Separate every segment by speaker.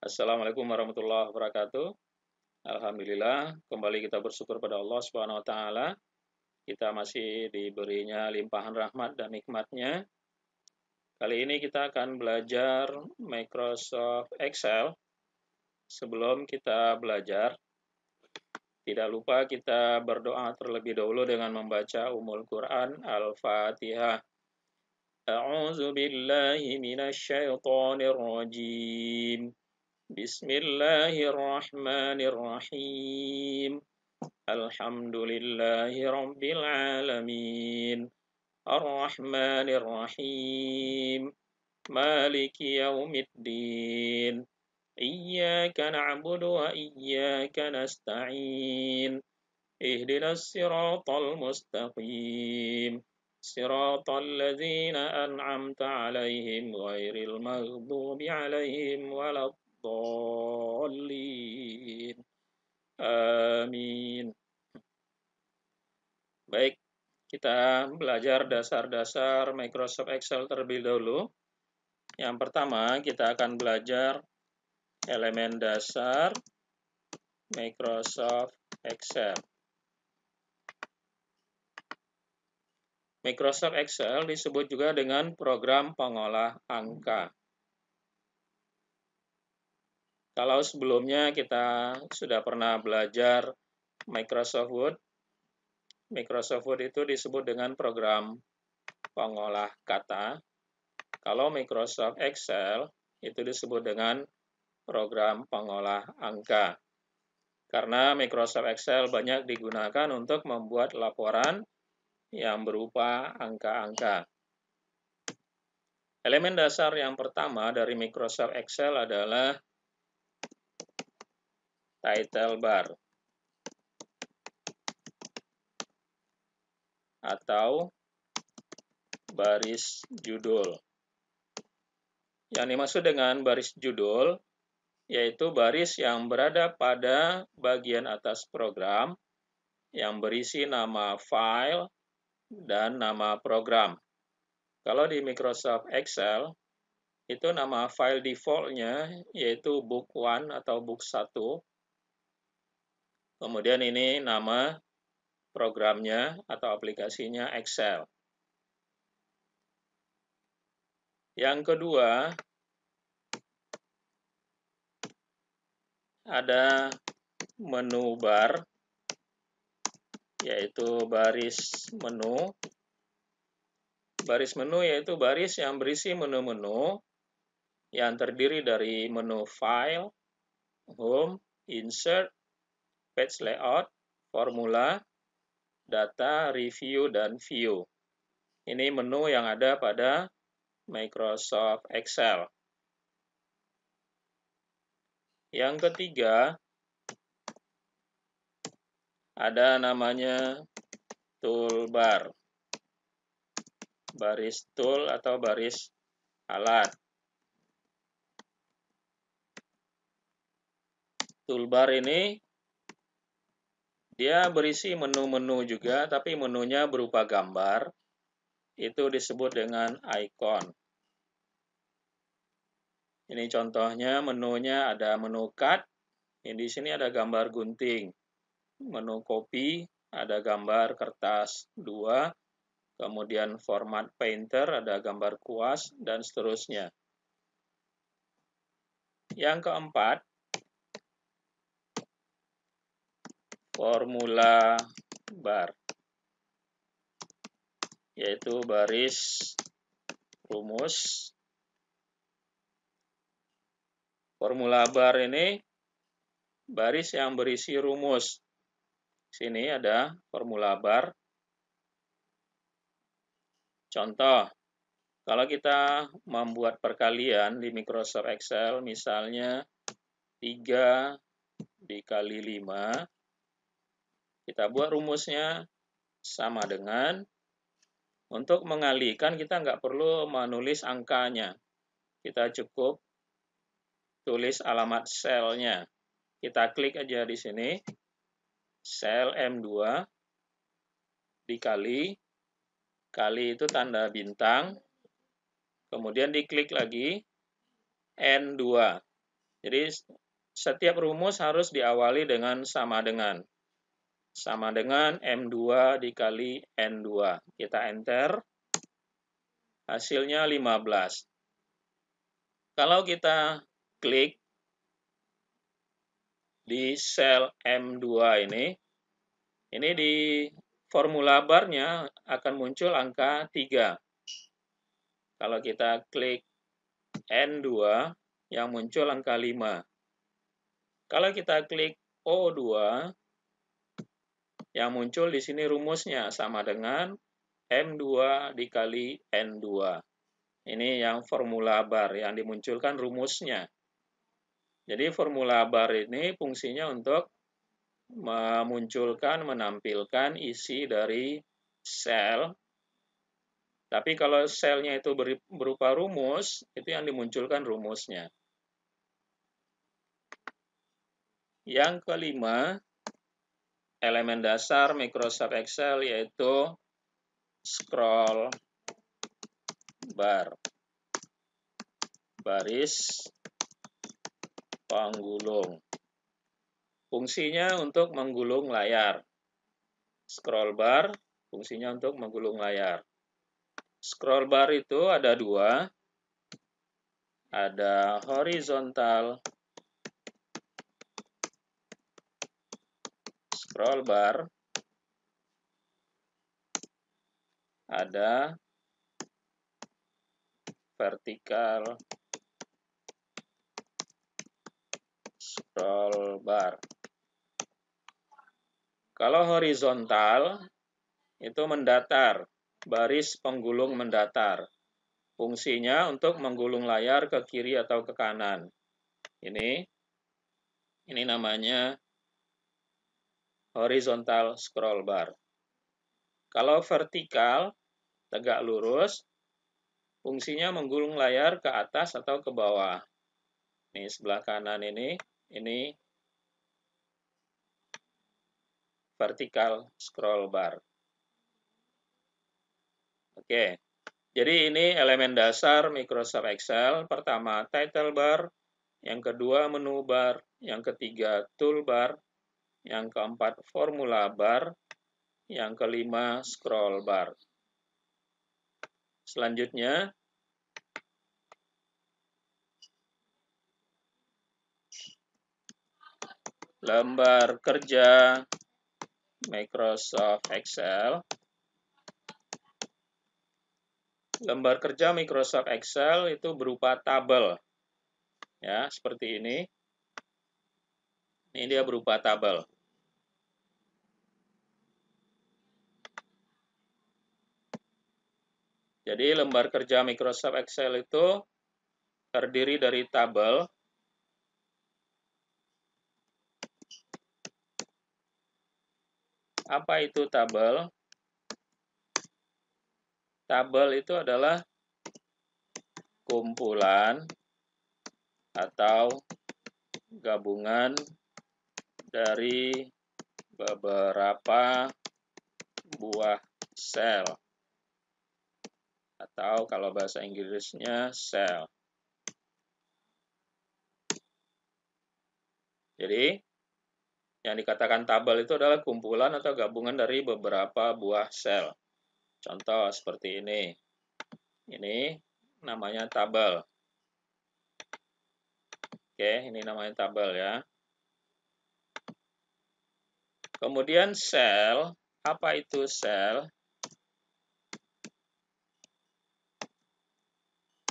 Speaker 1: Assalamualaikum warahmatullahi wabarakatuh. Alhamdulillah, kembali kita bersyukur pada Allah Subhanahu wa taala. Kita masih diberinya limpahan rahmat dan nikmatnya. Kali ini kita akan belajar Microsoft Excel. Sebelum kita belajar, tidak lupa kita berdoa terlebih dahulu dengan membaca Ummul Quran Al-Fatihah. A'udzu billahi minasyaitonir rajim. Bismillahirrahmanirrahim. Alhamdulillahi rabbil alamin. Ar-Rahmanir-Rahim. Maliki yaumiddin. Iyyaka na'budu wa iyyaka nasta'in. Ihdinas siratal mustaqim. Siratal ladzina an'amta 'alaihim ghairil maghdubi 'alaihim waladdallin. Amin. Baik, kita belajar dasar-dasar Microsoft Excel terlebih dahulu. Yang pertama, kita akan belajar elemen dasar Microsoft Excel. Microsoft Excel disebut juga dengan program pengolah angka. Kalau sebelumnya kita sudah pernah belajar Microsoft Word, Microsoft Word itu disebut dengan program pengolah kata. Kalau Microsoft Excel itu disebut dengan program pengolah angka. Karena Microsoft Excel banyak digunakan untuk membuat laporan yang berupa angka-angka. Elemen dasar yang pertama dari Microsoft Excel adalah title bar atau baris judul. Yang dimaksud dengan baris judul yaitu baris yang berada pada bagian atas program yang berisi nama file dan nama program. Kalau di Microsoft Excel, itu nama file default-nya yaitu book 1 atau book 1. Kemudian ini nama programnya atau aplikasinya Excel. Yang kedua, ada menu bar, yaitu baris menu. Baris menu yaitu baris yang berisi menu-menu yang terdiri dari menu File, Home, Insert, Page Layout, Formula, Data, Review, dan View. Ini menu yang ada pada Microsoft Excel. Yang ketiga, ada namanya toolbar. Baris tool atau baris alat. Toolbar ini dia berisi menu-menu juga, tapi menunya berupa gambar. Itu disebut dengan icon. Ini contohnya menunya ada menu cut. Di sini ada gambar gunting. Menu copy ada gambar kertas 2. Kemudian format painter ada gambar kuas dan seterusnya. Yang keempat, formula bar, yaitu baris rumus. Formula bar ini baris yang berisi rumus. Sini ada formula bar. Contoh, kalau kita membuat perkalian di Microsoft Excel, misalnya 3 dikali 5, kita buat rumusnya sama dengan, untuk mengalikan kita nggak perlu menulis angkanya. Kita cukup tulis alamat selnya. Kita klik aja di sini, sel M2, dikali, kali itu tanda bintang, kemudian diklik lagi, N2. Jadi setiap rumus harus diawali dengan sama dengan. Sama dengan M2 dikali N2. Kita enter. Hasilnya 15. Kalau kita klik di sel M2 ini di formula barnya akan muncul angka 3. Kalau kita klik N2, yang muncul angka 5. Kalau kita klik O2, yang muncul di sini rumusnya sama dengan M2 dikali N2. Ini yang formula bar, yang dimunculkan rumusnya. Jadi formula bar ini fungsinya untuk menampilkan isi dari sel. Tapi kalau selnya itu berupa rumus, itu yang dimunculkan rumusnya. Yang kelima, elemen dasar Microsoft Excel yaitu scroll bar, baris penggulung. Fungsinya untuk menggulung layar. Scroll bar fungsinya untuk menggulung layar. Scroll bar itu ada dua, ada horizontal scroll bar, ada vertical scroll bar. Kalau horizontal itu mendatar, baris penggulung mendatar. Fungsinya untuk menggulung layar ke kiri atau ke kanan. Ini namanya horizontal scroll bar. Kalau vertikal, tegak lurus, fungsinya menggulung layar ke atas atau ke bawah. Ini sebelah kanan ini vertical scroll bar. Oke, jadi ini elemen dasar Microsoft Excel. Pertama, title bar. Yang kedua, menu bar. Yang ketiga, toolbar. Yang keempat, formula bar. Yang kelima, scroll bar. Selanjutnya, lembar kerja Microsoft Excel. Lembar kerja Microsoft Excel itu berupa tabel. Ya, seperti ini. Ini dia berupa tabel. Jadi lembar kerja Microsoft Excel itu terdiri dari tabel. Apa itu tabel? Tabel itu adalah kumpulan atau gabungan dari beberapa buah sel. Atau kalau bahasa Inggrisnya sel. Jadi, yang dikatakan tabel itu adalah kumpulan atau gabungan dari beberapa buah sel. Contoh seperti ini. Ini namanya tabel. Oke, ini namanya tabel ya. Kemudian sel, apa itu sel?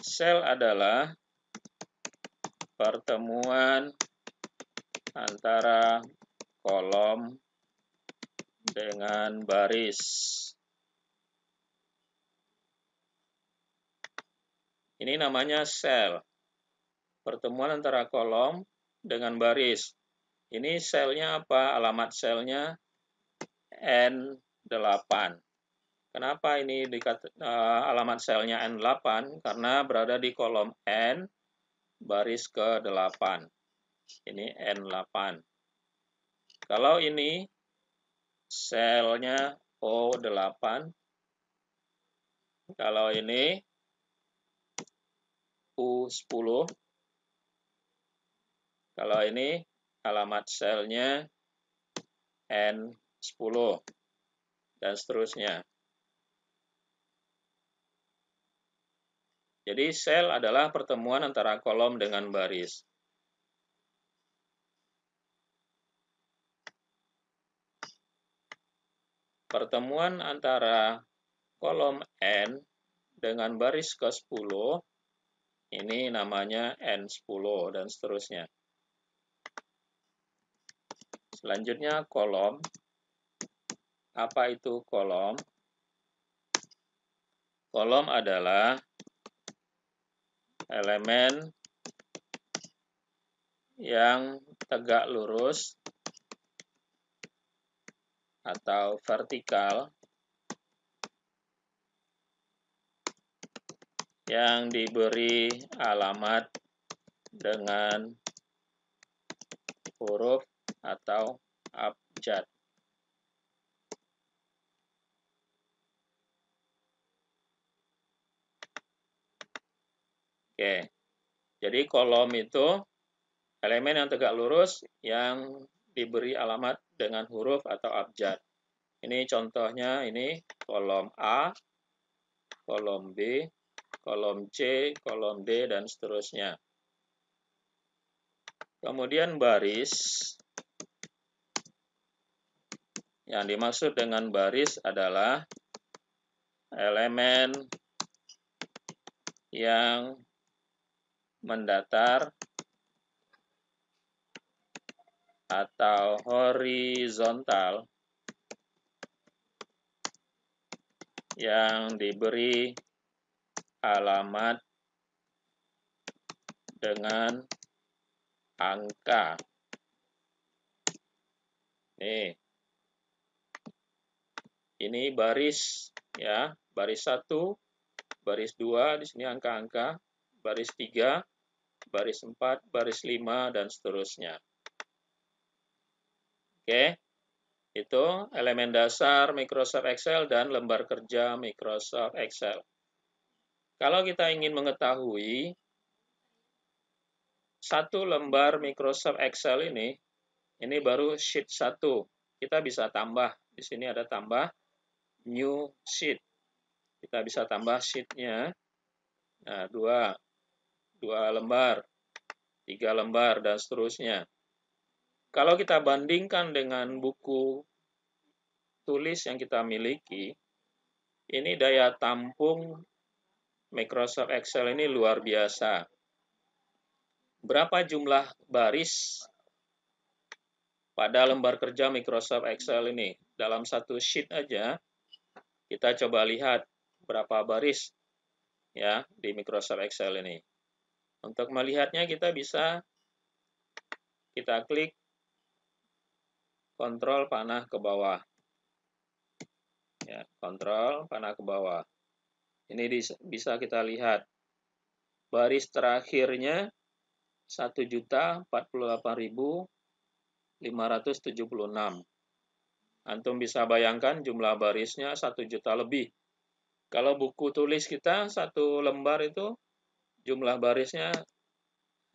Speaker 1: Sel adalah pertemuan antara kolom dengan baris. Ini namanya sel. Pertemuan antara kolom dengan baris. Ini selnya apa? Alamat selnya N8. Kenapa ini alamat selnya N8? Karena berada di kolom N, baris ke-8. Ini N8. Kalau ini selnya O8, kalau ini U10, Kalau ini alamat selnya N10 dan seterusnya. Jadi sel adalah pertemuan antara kolom dengan baris. Pertemuan antara kolom N dengan baris ke-10, ini namanya N10 dan seterusnya. Selanjutnya kolom. Apa itu kolom? Kolom adalah elemen yang tegak lurus atau vertikal yang diberi alamat dengan huruf atau abjad. Oke, jadi kolom itu elemen yang tegak lurus yang diberi alamat dengan huruf atau abjad. Ini contohnya, ini kolom A, kolom B, kolom C, kolom D, dan seterusnya. Kemudian baris. Yang dimaksud dengan baris adalah elemen yang mendatar atau horizontal yang diberi alamat dengan angka. Ini baris ya, baris 1, baris 2, di sini angka-angka, baris 3, baris 4, baris 5, dan seterusnya. Oke, itu elemen dasar Microsoft Excel dan lembar kerja Microsoft Excel. Kalau kita ingin mengetahui satu lembar Microsoft Excel ini baru sheet 1. Kita bisa tambah, di sini ada tambah new sheet. Kita bisa tambah sheet-nya. Nah, 2 lembar, 3 lembar, dan seterusnya. Kalau kita bandingkan dengan buku tulis yang kita miliki, ini daya tampung Microsoft Excel ini luar biasa. Berapa jumlah baris pada lembar kerja Microsoft Excel ini? Dalam satu sheet aja, kita coba lihat berapa baris ya di Microsoft Excel ini. Untuk melihatnya kita klik kontrol panah ke bawah. Ya, kontrol panah ke bawah. Ini bisa kita lihat baris terakhirnya 1.048.576. Antum bisa bayangkan jumlah barisnya 1 juta lebih. Kalau buku tulis kita satu lembar itu jumlah barisnya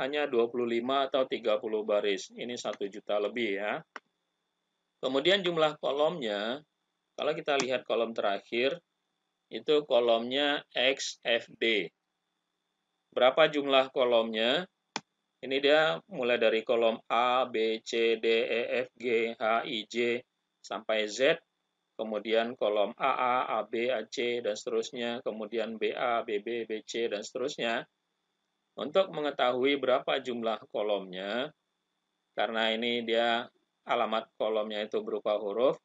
Speaker 1: hanya 25 atau 30 baris. Ini 1 juta lebih ya. Kemudian jumlah kolomnya, kalau kita lihat kolom terakhir, itu kolomnya XFD. Berapa jumlah kolomnya? Ini dia mulai dari kolom A, B, C, D, E, F, G, H, I, J, sampai Z. Kemudian kolom AA, AB, AC, dan seterusnya. Kemudian BA, BB, BC, dan seterusnya. Untuk mengetahui berapa jumlah kolomnya, karena ini dia alamat kolomnya itu berupa huruf,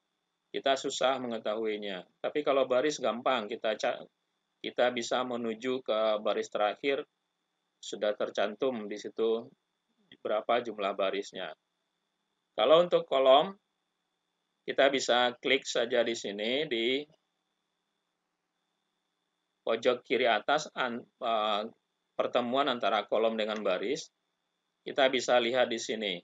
Speaker 1: kita susah mengetahuinya. Tapi kalau baris gampang, kita bisa menuju ke baris terakhir, sudah tercantum di situ berapa jumlah barisnya. Kalau untuk kolom, kita bisa klik saja di sini di pojok kiri atas pertemuan antara kolom dengan baris. Kita bisa lihat di sini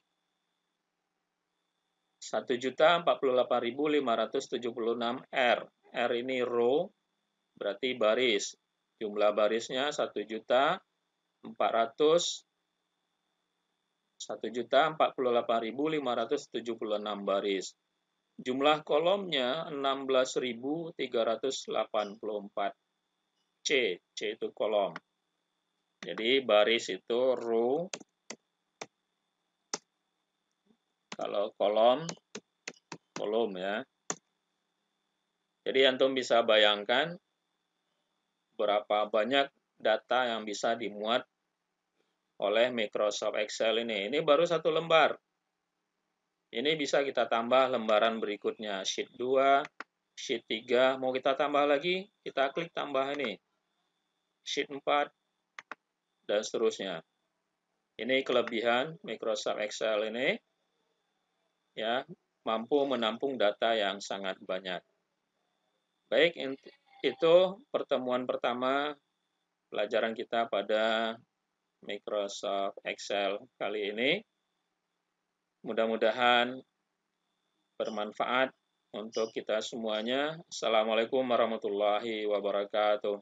Speaker 1: 1.048.576 R. R ini row, berarti baris. Jumlah barisnya 1.400.000 1.048.576 baris. Jumlah kolomnya 16.384. C itu kolom. Jadi baris itu row, kalau kolom ya. Jadi antum bisa bayangkan berapa banyak data yang bisa dimuat oleh Microsoft Excel ini. Ini baru satu lembar. Ini bisa kita tambah lembaran berikutnya. Sheet 2, Sheet 3. Mau kita tambah lagi, kita klik tambah ini. Sheet 4, dan seterusnya. Ini kelebihan Microsoft Excel ini, ya, mampu menampung data yang sangat banyak. Baik, itu pertemuan pertama pelajaran kita pada Microsoft Excel kali ini. Mudah-mudahan bermanfaat untuk kita semuanya. Assalamualaikum warahmatullahi wabarakatuh.